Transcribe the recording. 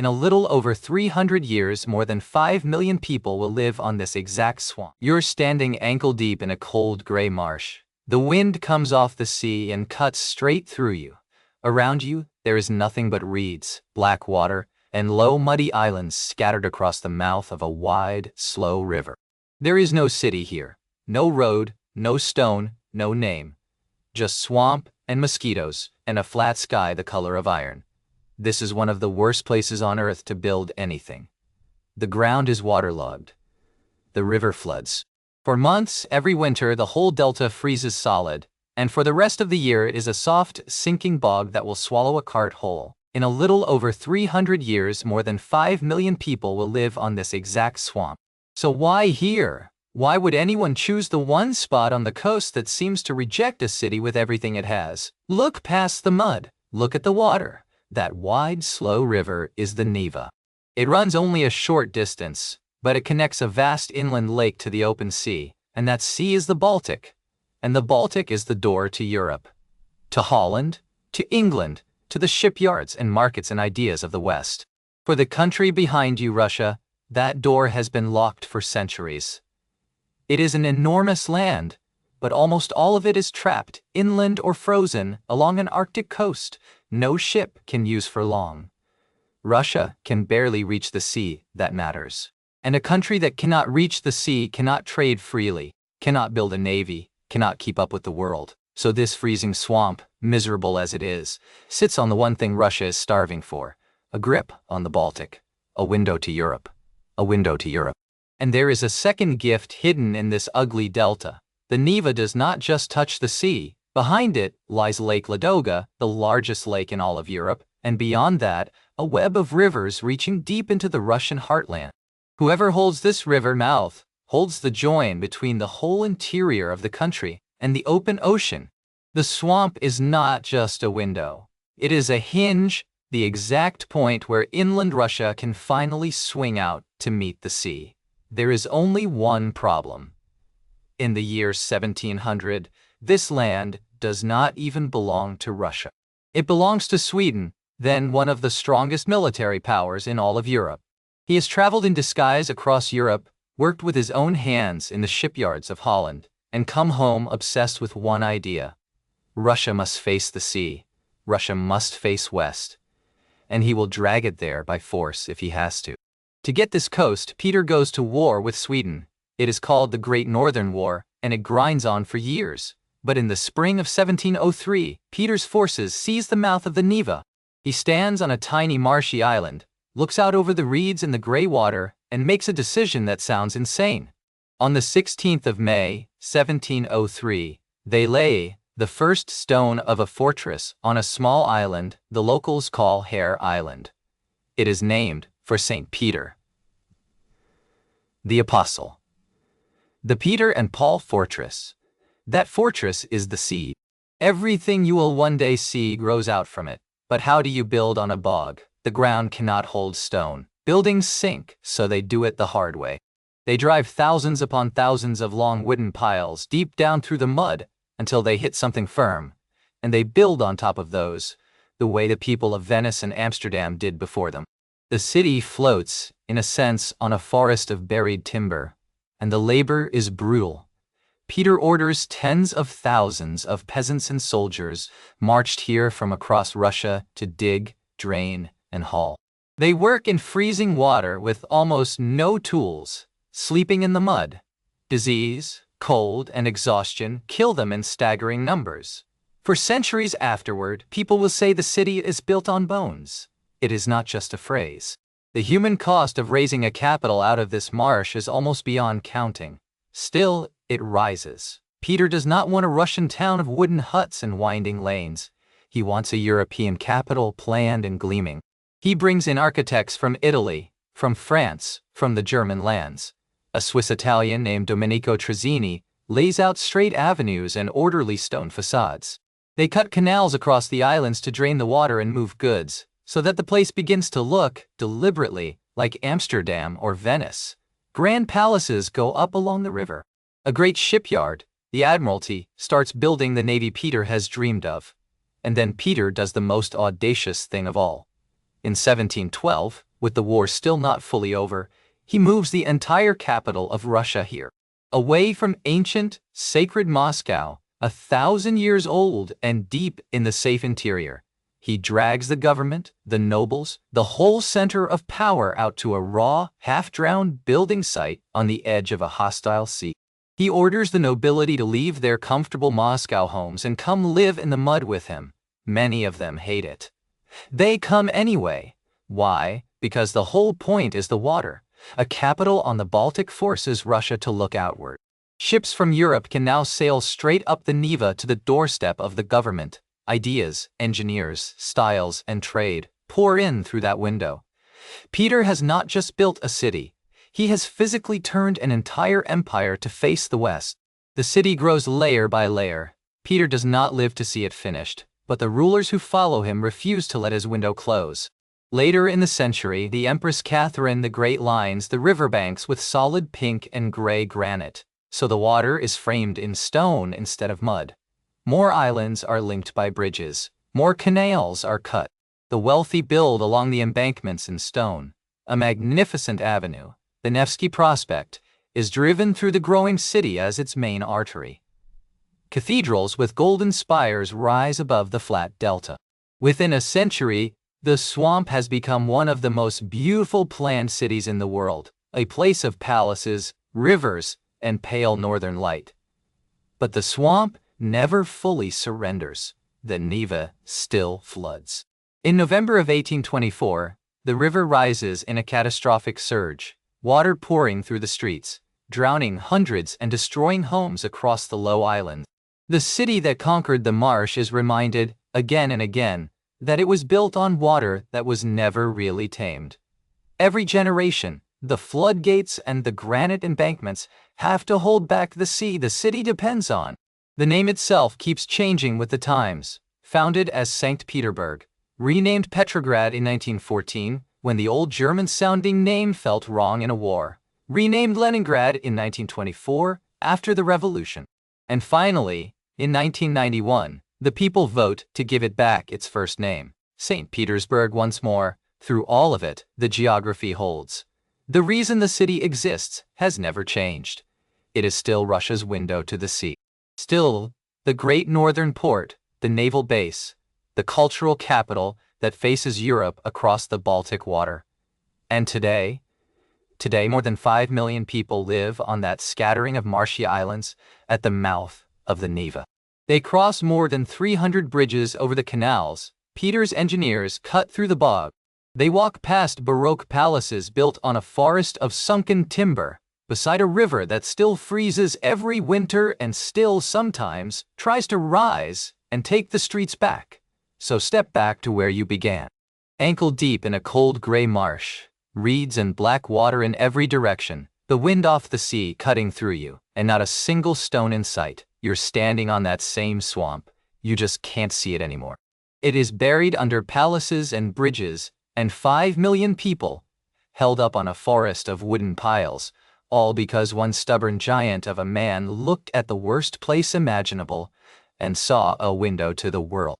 In a little over 300 years, more than 5 million people will live on this exact swamp. You're standing ankle-deep in a cold gray marsh. The wind comes off the sea and cuts straight through you. Around you, there is nothing but reeds, black water, and low muddy islands scattered across the mouth of a wide, slow river. There is no city here, no road, no stone, no name. Just swamp and mosquitoes and a flat sky the color of iron. This is one of the worst places on earth to build anything. The ground is waterlogged. The river floods. For months, every winter, the whole delta freezes solid, and for the rest of the year it is a soft, sinking bog that will swallow a cart whole. In a little over 300 years, more than 5 million people will live on this exact swamp. So why here? Why would anyone choose the one spot on the coast that seems to reject a city with everything it has? Look past the mud. Look at the water. That wide, slow river is the Neva. It runs only a short distance, but it connects a vast inland lake to the open sea, and that sea is the Baltic. And the Baltic is the door to Europe, to Holland, to England, to the shipyards and markets and ideas of the West. For the country behind you, Russia, that door has been locked for centuries. It is an enormous land, but almost all of it is trapped, inland or frozen, along an Arctic coast no ship can use for long. Russia can barely reach the sea that matters. And a country that cannot reach the sea cannot trade freely, cannot build a navy, cannot keep up with the world. So this freezing swamp, miserable as it is, sits on the one thing Russia is starving for, a grip on the Baltic, a window to Europe, a window to Europe. And there is a second gift hidden in this ugly delta. The Neva does not just touch the sea. Behind it lies Lake Ladoga, the largest lake in all of Europe, and beyond that, a web of rivers reaching deep into the Russian heartland. Whoever holds this river mouth holds the join between the whole interior of the country and the open ocean. The swamp is not just a window. It is a hinge, the exact point where inland Russia can finally swing out to meet the sea. There is only one problem. In the year 1700, this land does not even belong to Russia. It belongs to Sweden, then one of the strongest military powers in all of Europe. He has traveled in disguise across Europe, worked with his own hands in the shipyards of Holland, and come home obsessed with one idea. Russia must face the sea. Russia must face west. And he will drag it there by force if he has to. To get this coast, Peter goes to war with Sweden. It is called the Great Northern War, and it grinds on for years. But in the spring of 1703, Peter's forces seize the mouth of the Neva. He stands on a tiny marshy island, looks out over the reeds and the gray water, and makes a decision that sounds insane. On the 16th of May, 1703, they lay the first stone of a fortress on a small island the locals call Hare Island. It is named for St. Peter, the Apostle. The Peter and Paul Fortress. That fortress is the seed. Everything you will one day see grows out from it. But how do you build on a bog? The ground cannot hold stone. Buildings sink, so they do it the hard way. They drive thousands upon thousands of long wooden piles deep down through the mud until they hit something firm, and they build on top of those, the way the people of Venice and Amsterdam did before them. The city floats, in a sense, on a forest of buried timber, and the labor is brutal. Peter orders tens of thousands of peasants and soldiers marched here from across Russia to dig, drain, and haul. They work in freezing water with almost no tools, sleeping in the mud. Disease, cold, and exhaustion kill them in staggering numbers. For centuries afterward, people will say the city is built on bones. It is not just a phrase. The human cost of raising a capital out of this marsh is almost beyond counting. Still, it rises. Peter does not want a Russian town of wooden huts and winding lanes. He wants a European capital planned and gleaming. He brings in architects from Italy, from France, from the German lands. A Swiss-Italian named Domenico Trezzini lays out straight avenues and orderly stone facades. They cut canals across the islands to drain the water and move goods, so that the place begins to look, deliberately, like Amsterdam or Venice. Grand palaces go up along the river. A great shipyard, the Admiralty, starts building the navy Peter has dreamed of. And then Peter does the most audacious thing of all. In 1712, with the war still not fully over, he moves the entire capital of Russia here, away from ancient, sacred Moscow, 1,000 years old and deep in the safe interior. He drags the government, the nobles, the whole center of power out to a raw, half-drowned building site on the edge of a hostile sea. He orders the nobility to leave their comfortable Moscow homes and come live in the mud with him. Many of them hate it. They come anyway. Why? Because the whole point is the water. A capital on the Baltic forces Russia to look outward. Ships from Europe can now sail straight up the Neva to the doorstep of the government. Ideas, engineers, styles, and trade pour in through that window. Peter has not just built a city. He has physically turned an entire empire to face the west. The city grows layer by layer. Peter does not live to see it finished, but the rulers who follow him refuse to let his window close. Later in the century, the Empress Catherine the Great lines the riverbanks with solid pink and gray granite, so the water is framed in stone instead of mud. More islands are linked by bridges. More canals are cut. The wealthy build along the embankments in stone. A magnificent avenue, the Nevsky Prospect, is driven through the growing city as its main artery. Cathedrals with golden spires rise above the flat delta. Within a century, the swamp has become one of the most beautiful planned cities in the world, a place of palaces, rivers, and pale northern light. But the swamp never fully surrenders. The Neva still floods. In November of 1824, the river rises in a catastrophic surge, water pouring through the streets, drowning hundreds and destroying homes across the low island. The city that conquered the marsh is reminded, again and again, that it was built on water that was never really tamed. Every generation, the floodgates and the granite embankments have to hold back the sea the city depends on. The name itself keeps changing with the times. Founded as St. Petersburg, renamed Petrograd in 1914 when the old German-sounding name felt wrong in a war. Renamed Leningrad in 1924 after the revolution. And finally, in 1991, the people vote to give it back its first name, St. Petersburg once more. Through all of it, the geography holds. The reason the city exists has never changed. It is still Russia's window to the sea. Still, the great northern port, the naval base, the cultural capital that faces Europe across the Baltic water. And today more than 5 million people live on that scattering of marshy islands at the mouth of the Neva. They cross more than 300 bridges over the canals Peter's engineers cut through the bog. They walk past Baroque palaces built on a forest of sunken timber, beside a river that still freezes every winter and still sometimes tries to rise and take the streets back. So step back to where you began. Ankle deep in a cold gray marsh, reeds and black water in every direction, the wind off the sea cutting through you, and not a single stone in sight. You're standing on that same swamp. You just can't see it anymore. It is buried under palaces and bridges, and 5 million people, held up on a forest of wooden piles, all because one stubborn giant of a man looked at the worst place imaginable and saw a window to the world.